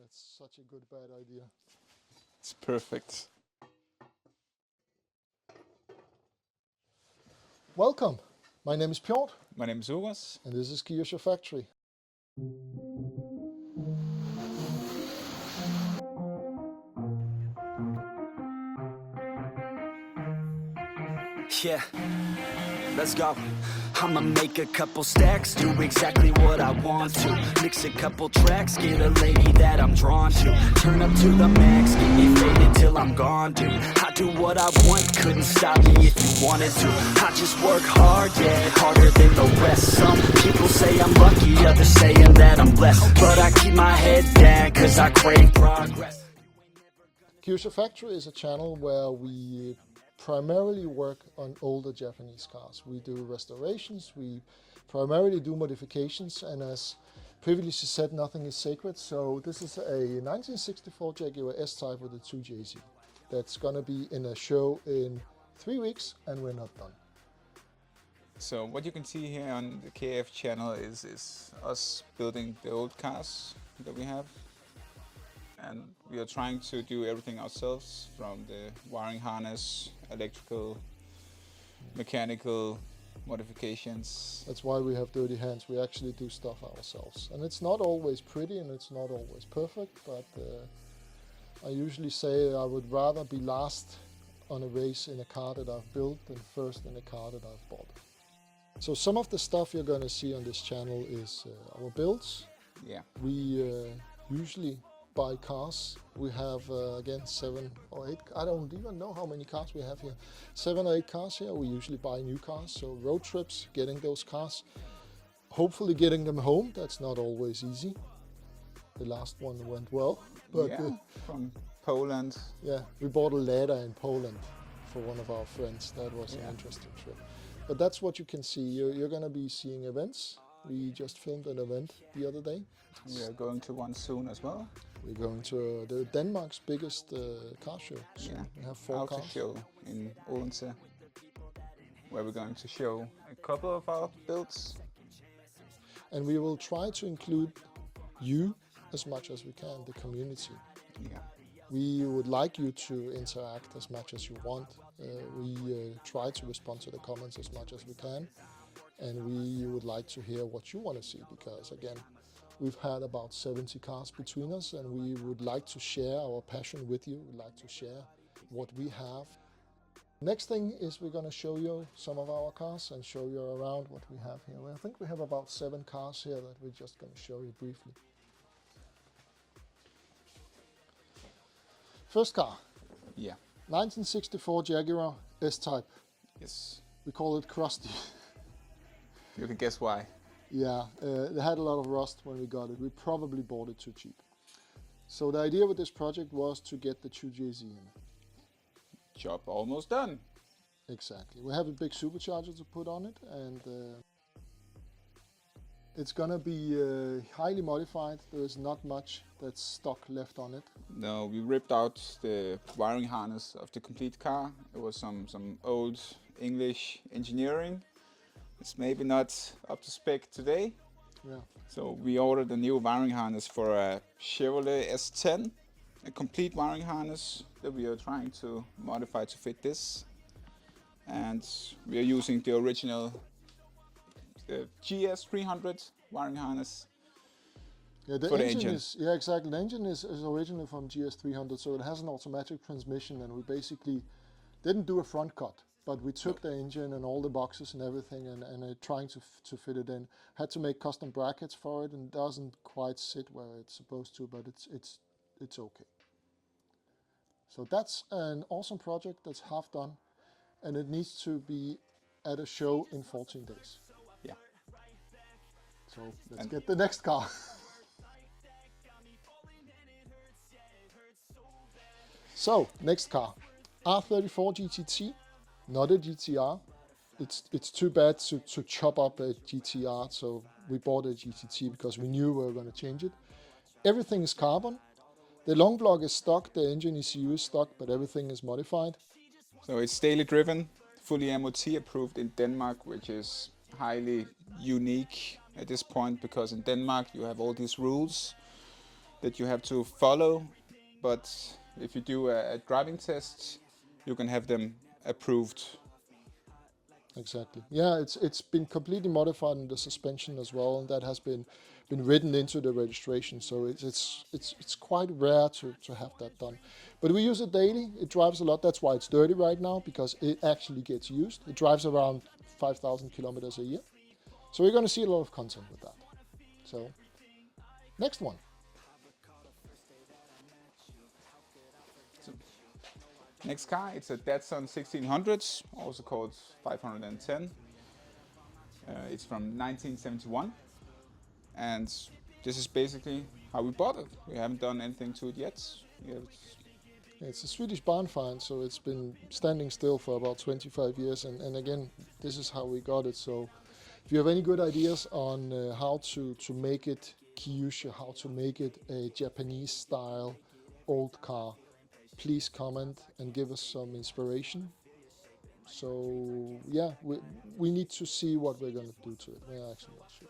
That's such a good bad idea. It's perfect. Welcome. My name is Piotr. My name is Ugas. And this is Kyusha Factory. Yeah, let's go. I'ma make a couple stacks, do exactly what I want to. Mix a couple tracks, get a lady that I'm drawn to. Turn up to the max, get me faded till I'm gone, dude. I do what I want, couldn't stop me if you wanted to. I just work hard, yeah, harder than the rest. Some people say I'm lucky, others saying that I'm blessed. But I keep my head down, cause I crave progress. Kyusha Factory is a channel where we primarily work on older Japanese cars. We do restorations, we primarily do modifications, and as previously said, nothing is sacred. So this is a 1964 Jaguar S-Type with a 2JZ. That's gonna be in a show in 3 weeks, and we're not done. So what you can see here on the KF channel is us building the old cars that we have. And we are trying to do everything ourselves, from the wiring harness, electrical, mechanical modifications. That's why we have dirty hands. We actually do stuff ourselves. And it's not always pretty and it's not always perfect, but I usually say I would rather be last on a race in a car that I've built than first in a car that I've bought. So some of the stuff you're going to see on this channel is our builds. Yeah. We usually buy cars. We have again 7 or 8, I don't even know how many cars we have here. 7 or 8 cars here. We usually buy new cars, so road trips, getting those cars, hopefully getting them home. That's not always easy. The last one went well, but yeah, from Poland. Yeah, we bought a ladder in Poland for one of our friends. That was an interesting trip. But that's what you can see. You're going to be seeing events. We just filmed an event the other day. We are going to one soon as well. We're going to Denmark's biggest car show. So yeah, we have 4 auto cars. show in Odense, where we're going to show a couple of our builds. And we will try to include you as much as we can, the community. Yeah. We would like you to interact as much as you want. We try to respond to the comments as much as we can. And we would like to hear what you want to see, because again, we've had about 70 cars between us, and we would like to share our passion with you. We'd like to share what we have. Next thing is we're going to show you some of our cars and show you around what we have here. I think we have about 7 cars here that we're just going to show you briefly. First car. Yeah. 1964 Jaguar S-Type. Yes. We call it crusty. You can guess why. Yeah, it had a lot of rust when we got it. We probably bought it too cheap. So the idea with this project was to get the 2JZ in. Job almost done. Exactly. We have a big supercharger to put on it, and it's gonna be highly modified. There is not much that's stock left on it. No, we ripped out the wiring harness of the complete car. It was some old English engineering. It's maybe not up to spec today. Yeah. So we ordered a new wiring harness for a Chevrolet S10, a complete wiring harness that we are trying to modify to fit this. And we are using the original GS300 wiring harness. Yeah, the for the engine engine. is, yeah, exactly. The engine is originally from GS300, so it has an automatic transmission, and we basically didn't do a front cut. But we took the engine and all the boxes and everything and trying to fit it in. Had to make custom brackets for it, and it doesn't quite sit where it's supposed to, but it's okay. So that's an awesome project that's half done, and it needs to be at a show in 14 days. Yeah. So let's get the next car. So next car, R34 GTT. Not a GTR. It's too bad to chop up a GTR, so we bought a GTT because we knew we were going to change it. Everything is carbon. The long block is stock, the engine ECU is stock, but everything is modified. So it's daily driven, fully MOT approved in Denmark, which is highly unique at this point, because in Denmark you have all these rules that you have to follow, but if you do a driving test, you can have them approved. Exactly. Yeah, it's been completely modified in the suspension as well, and that has been written into the registration. So it's quite rare to have that done. But we use it daily. It drives a lot. That's why it's dirty right now, because it actually gets used. It drives around 5,000 kilometers a year. So we're going to see a lot of content with that. So next one. So, next car, it's a Datsun 1600, also called 510. It's from 1971, and this is basically how we bought it. We haven't done anything to it yet. It's a Swedish barn find, so it's been standing still for about 25 years, and again, this is how we got it. So if you have any good ideas on how to make it Kyusha, how to make it a Japanese style old car, please comment and give us some inspiration. So yeah, we need to see what we're going to do to it. We're actually not sure.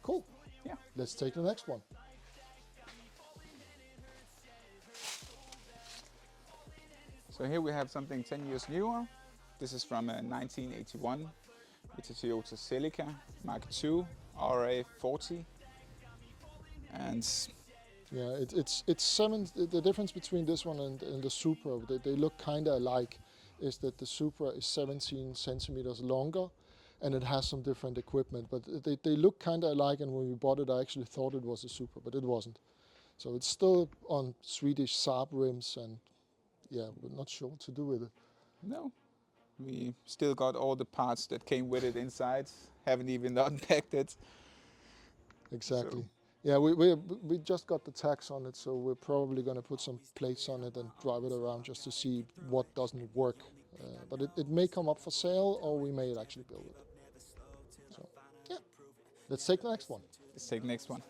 Cool. Yeah. Let's take the next one. So here we have something 10 years newer. This is from 1981. It's a Toyota Celica Mark II RA40. And yeah, it's seven. The difference between this one and the Supra, they look kind of alike, is that the Supra is 17 centimeters longer, and it has some different equipment. But they look kind of alike, and when we bought it, I actually thought it was a Supra, but it wasn't. So it's still on Swedish Saab rims, and yeah, we're not sure what to do with it. no, we still got all the parts that came with it inside. Haven't even unpacked it. Exactly. So. Yeah, we just got the tags on it, so we're probably going to put some plates on it and drive it around just to see what doesn't work. But it may come up for sale, or we may actually build it. So, yeah. Let's take the next one. Let's take the next one.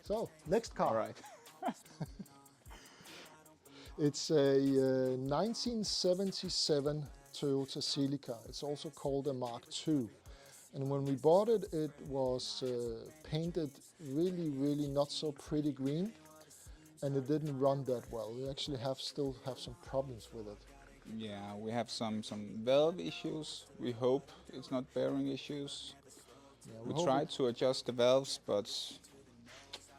So, next car. All right. It's a 1977 Toyota Celica. It's also called a Mark II. And when we bought it, it was painted really not so pretty green, and it didn't run that well. We actually still have some problems with it. Yeah, we have some valve issues. We hope it's not bearing issues. Yeah, we tried to adjust the valves, but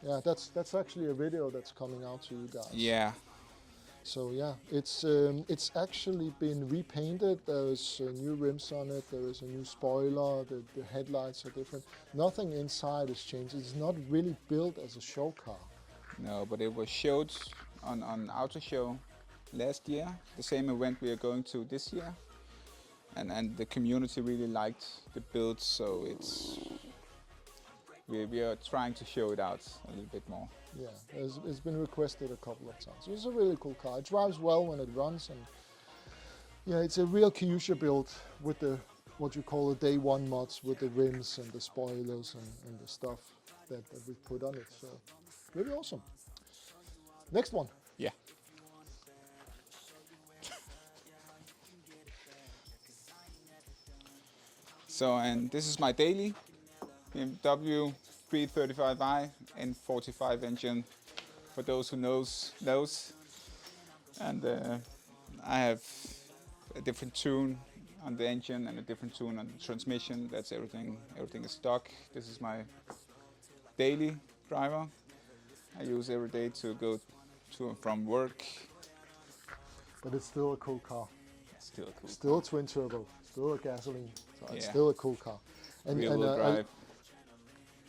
yeah, that's actually a video that's coming out to you guys. yeah. So yeah, it's actually been repainted. There's new rims on it. There is a new spoiler. The headlights are different. Nothing inside is changed. It's not really built as a show car. No, but it was showed on Auto Show last year, the same event we are going to this year, and the community really liked the build. So we are trying to show it out a little bit more. Yeah, it's been requested a couple of times. It's a really cool car. It drives well when it runs, and yeah, it's a real Kyusha build with the what you call the day one mods, with the rims and the spoilers and the stuff that we put on it. So really awesome. Next one. Yeah. So, and this is my daily BMW 335i N45 engine. For those who knows. And I have a different tune on the engine and a different tune on the transmission. That's everything. Everything is stock. This is my daily driver. I use every day to go to and from work. But it's still a cool car. It's still a cool Still a twin turbo. Still a gasoline. So it's Yeah. still a cool car. rear-wheel drive.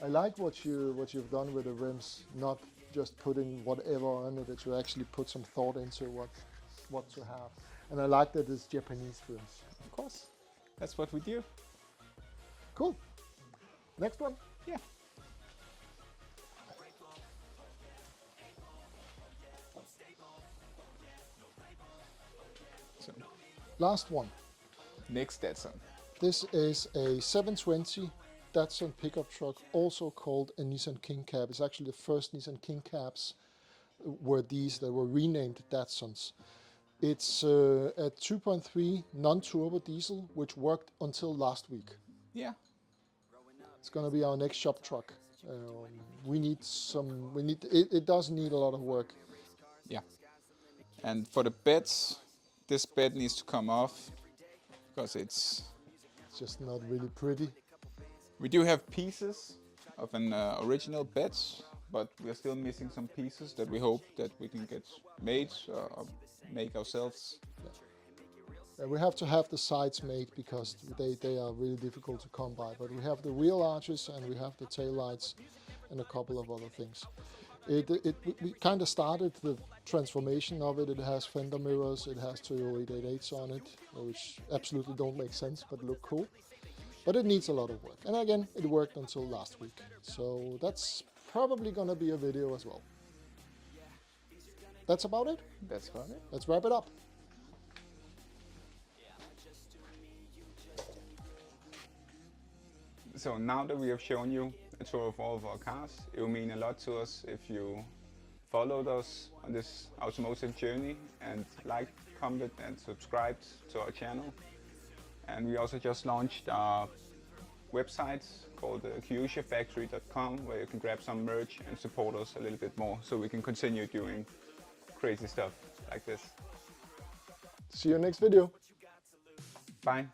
I like what you've done with the rims, not just putting whatever on it, that you actually put some thought into what to have. And I like that it's Japanese rims. Of course, that's what we do. Cool. Next one. Yeah. So, Last one. next Datsun. This is a 720 Datsun pickup truck, also called a Nissan King Cab. It's actually the first Nissan King Cabs were these that were renamed Datsuns. It's a 2.3 non-turbo diesel, which worked until last week. Yeah. It's going to be our next shop truck. It does need a lot of work. Yeah. And for the beds, this bed needs to come off because it's Just not really pretty. we do have pieces of an original bed, but we're still missing some pieces that we hope that we can get made or make ourselves. We have to have the sides made because they are really difficult to come by. But we have the wheel arches and we have the tail lights and a couple of other things. We kind of started the transformation of it. It has fender mirrors, it has two 888s on it, which absolutely don't make sense but look cool. But it needs a lot of work. And again, it worked until last week. So that's probably gonna be a video as well. That's about it. That's about it. Let's wrap it up. So now that we have shown you a tour of all of our cars, it will mean a lot to us if you followed us on this automotive journey and liked, commented and subscribed to our channel. And we also just launched our website called KyushaFactory.com, where you can grab some merch and support us a little bit more so we can continue doing crazy stuff like this. See you next video. Bye.